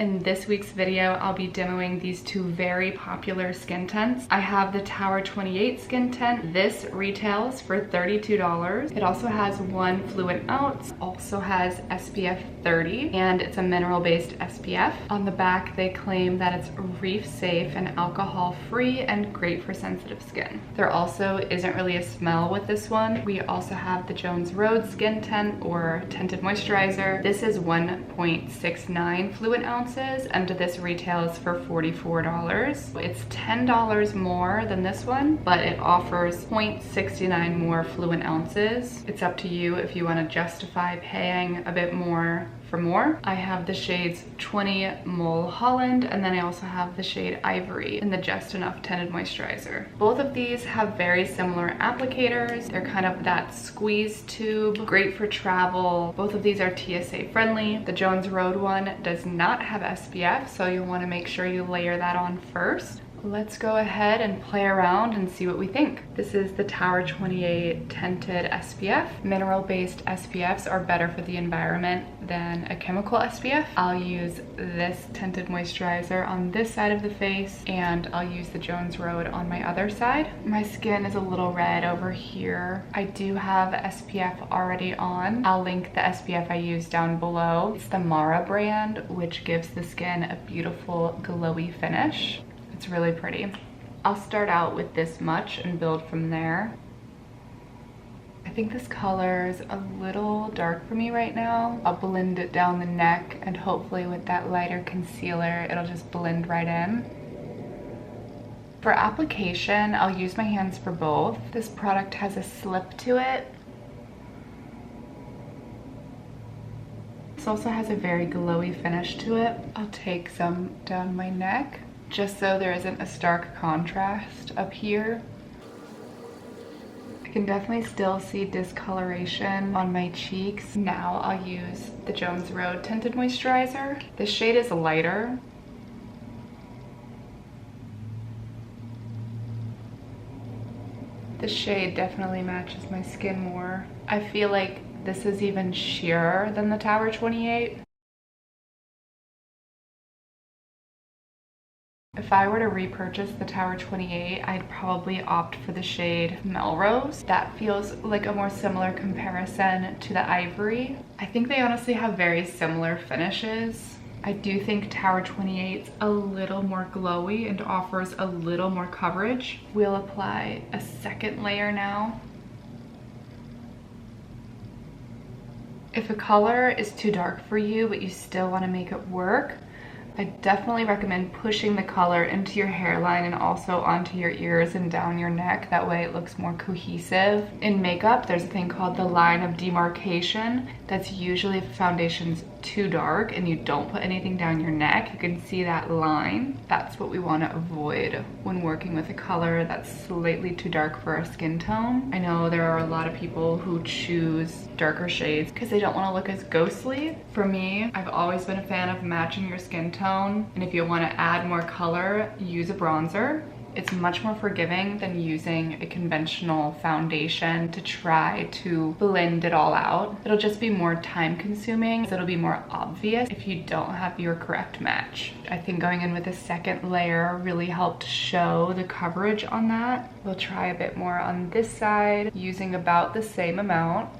In this week's video, I'll be demoing these two very popular skin tints. I have the Tower28 skin tint. This retails for $32. It also has 1 fluid ounce, also has SPF 30, and it's a mineral-based SPF. On the back, they claim that it's reef safe and alcohol-free and great for sensitive skin. There also isn't really a smell with this one. We also have the Jones Road skin tint or tinted moisturizer. This is 1.69 fluid ounces, and this retails for $44. It's $10 more than this one, but it offers 0.69 more fluid ounces. It's up to you if you want to justify paying a bit more for more. I have the shades 20 Mulholland, and then I also have the shade Ivory in the Just Enough Tinted Moisturizer. Both of these have very similar applicators. They're kind of that squeeze tube, great for travel. Both of these are TSA friendly. The Jones Road one does not have SPF, so you'll want to make sure you layer that on first. Let's go ahead and play around and see what we think. This is the Tower28 Tinted SPF. Mineral-based SPFs are better for the environment than a chemical SPF. I'll use this tinted moisturizer on this side of the face, and I'll use the Jones Road on my other side. My skin is a little red over here. I do have SPF already on. I'll link the SPF I use down below. It's the Mara brand, which gives the skin a beautiful glowy finish. It's really pretty. I'll start out with this much and build from there. I think this color is a little dark for me right now. I'll blend it down the neck, and hopefully with that lighter concealer, it'll just blend right in. For application, I'll use my hands for both. This product has a slip to it. This also has a very glowy finish to it. I'll take some down my neck, just so there isn't a stark contrast up here. I can definitely still see discoloration on my cheeks. Now I'll use the Jones Road Tinted Moisturizer. This shade is lighter. This shade definitely matches my skin more. I feel like this is even sheerer than the Tower28. If I were to repurchase the Tower28, I'd probably opt for the shade Melrose. That feels like a more similar comparison to the Ivory. I think they honestly have very similar finishes. I do think Tower28's a little more glowy and offers a little more coverage. We'll apply a second layer now. If a color is too dark for you, but you still want to make it work, I definitely recommend pushing the color into your hairline and also onto your ears and down your neck. That way it looks more cohesive. In makeup, there's a thing called the line of demarcation. That's usually if foundation's too dark and you don't put anything down your neck, you can see that line. That's what we want to avoid when working with a color that's slightly too dark for our skin tone. I know there are a lot of people who choose darker shades because they don't want to look as ghostly. For me, I've always been a fan of matching your skin tone, and if you want to add more color, use a bronzer. It's much more forgiving than using a conventional foundation to try to blend it all out. It'll just be more time consuming, so it'll be more obvious if you don't have your correct match. I think going in with a second layer really helped show the coverage on that. We'll try a bit more on this side, using about the same amount.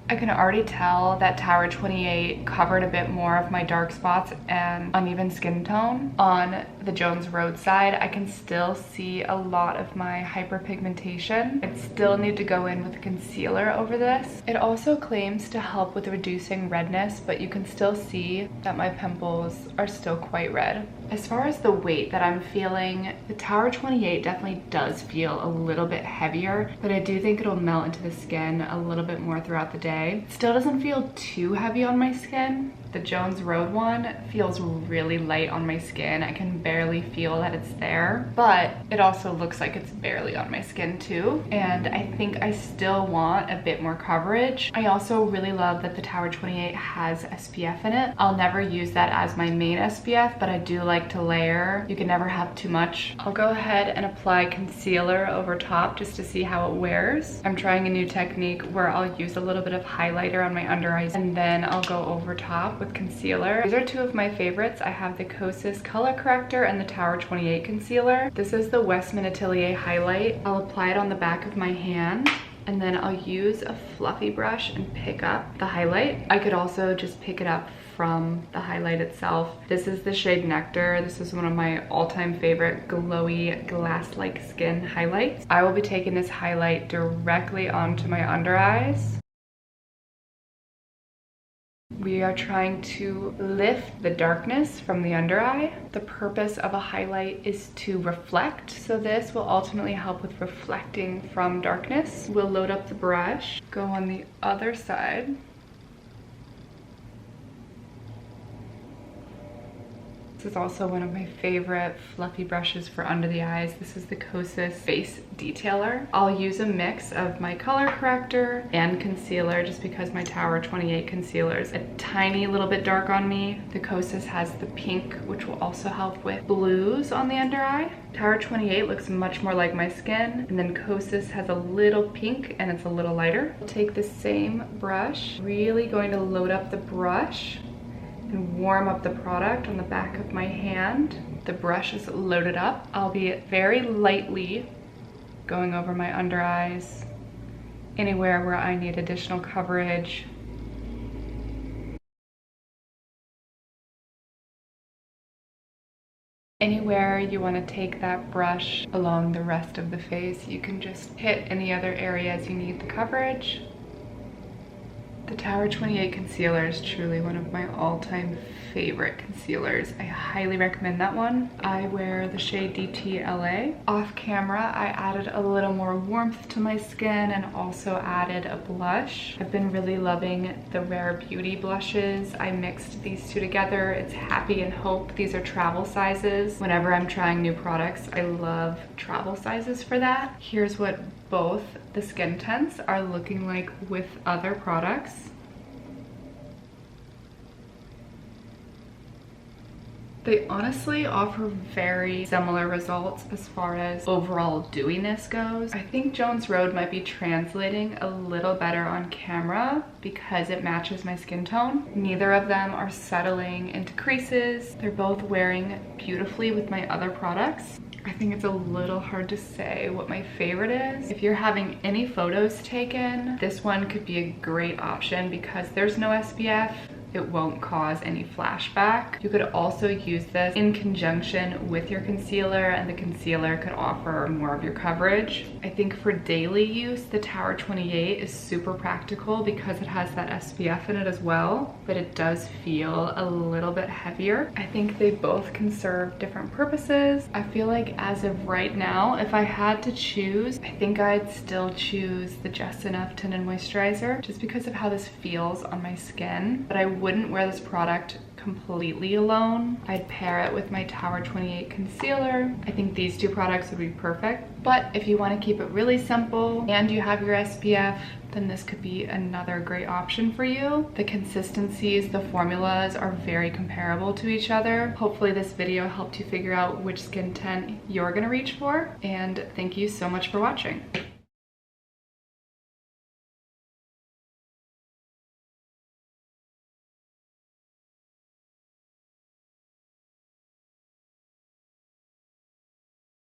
I can already tell that Tower28 covered a bit more of my dark spots and uneven skin tone. On the Jones Road side, I can still see a lot of my hyperpigmentation. I'd still need to go in with a concealer over this. It also claims to help with reducing redness, but you can still see that my pimples are still quite red. As far as the weight that I'm feeling, the Tower28 definitely does feel a little bit heavier, but I do think it'll melt into the skin a little bit more throughout the day. It still doesn't feel too heavy on my skin. The Jones Road one feels really light on my skin. I can barely feel that it's there, but it also looks like it's barely on my skin too. And I think I still want a bit more coverage. I also really love that the Tower28 has SPF in it. I'll never use that as my main SPF, but I do like to layer. You can never have too much. I'll go ahead and apply concealer over top just to see how it wears. I'm trying a new technique where I'll use a little bit of highlighter on my under eyes, and then I'll go over top with with concealer. These are two of my favorites. I have the Kosas Color Corrector and the Tower28 Concealer. This is the Westman Atelier Highlight. I'll apply it on the back of my hand, and then I'll use a fluffy brush and pick up the highlight. I could also just pick it up from the highlight itself. This is the shade Nectar. This is one of my all-time favorite glowy glass-like skin highlights. I will be taking this highlight directly onto my under eyes. We are trying to lift the darkness from the under eye. The purpose of a highlight is to reflect, so this will ultimately help with reflecting from darkness. We'll load up the brush, go on the other side. This is also one of my favorite fluffy brushes for under the eyes. This is the Kosas Face Detailer. I'll use a mix of my color corrector and concealer just because my Tower28 concealer is a tiny little bit dark on me. The Kosas has the pink, which will also help with blues on the under eye. Tower28 looks much more like my skin, and then Kosas has a little pink and it's a little lighter. I'll take the same brush, really going to load up the brush and warm up the product on the back of my hand. The brush is loaded up. I'll be very lightly going over my under eyes, anywhere where I need additional coverage. Anywhere you want to take that brush along the rest of the face, you can just hit any other areas you need the coverage. The Tower28 concealer is truly one of my all-time favorite concealers. I highly recommend that one. I wear the shade DT LA. Off camera, I added a little more warmth to my skin and also added a blush. I've been really loving the Rare Beauty blushes. I mixed these two together. It's Happy and Hope. These are travel sizes. Whenever I'm trying new products, I love travel sizes for that. Here's what both the skin tints are looking like with other products. They honestly offer very similar results as far as overall dewiness goes. I think Jones Road might be translating a little better on camera because it matches my skin tone. Neither of them are settling into creases. They're both wearing beautifully with my other products. I think it's a little hard to say what my favorite is. If you're having any photos taken, this one could be a great option because there's no SPF. It won't cause any flashback. You could also use this in conjunction with your concealer, and the concealer could offer more of your coverage. I think for daily use, the Tower28 is super practical because it has that SPF in it as well, but it does feel a little bit heavier. I think they both can serve different purposes. I feel like as of right now, if I had to choose, I think I'd still choose the Just Enough Tinted Moisturizer just because of how this feels on my skin, but I wouldn't wear this product completely alone. I'd pair it with my Tower28 concealer. I think these two products would be perfect. But if you want to keep it really simple and you have your SPF, then this could be another great option for you. The consistencies, the formulas are very comparable to each other. Hopefully this video helped you figure out which skin tint you're gonna reach for. And thank you so much for watching.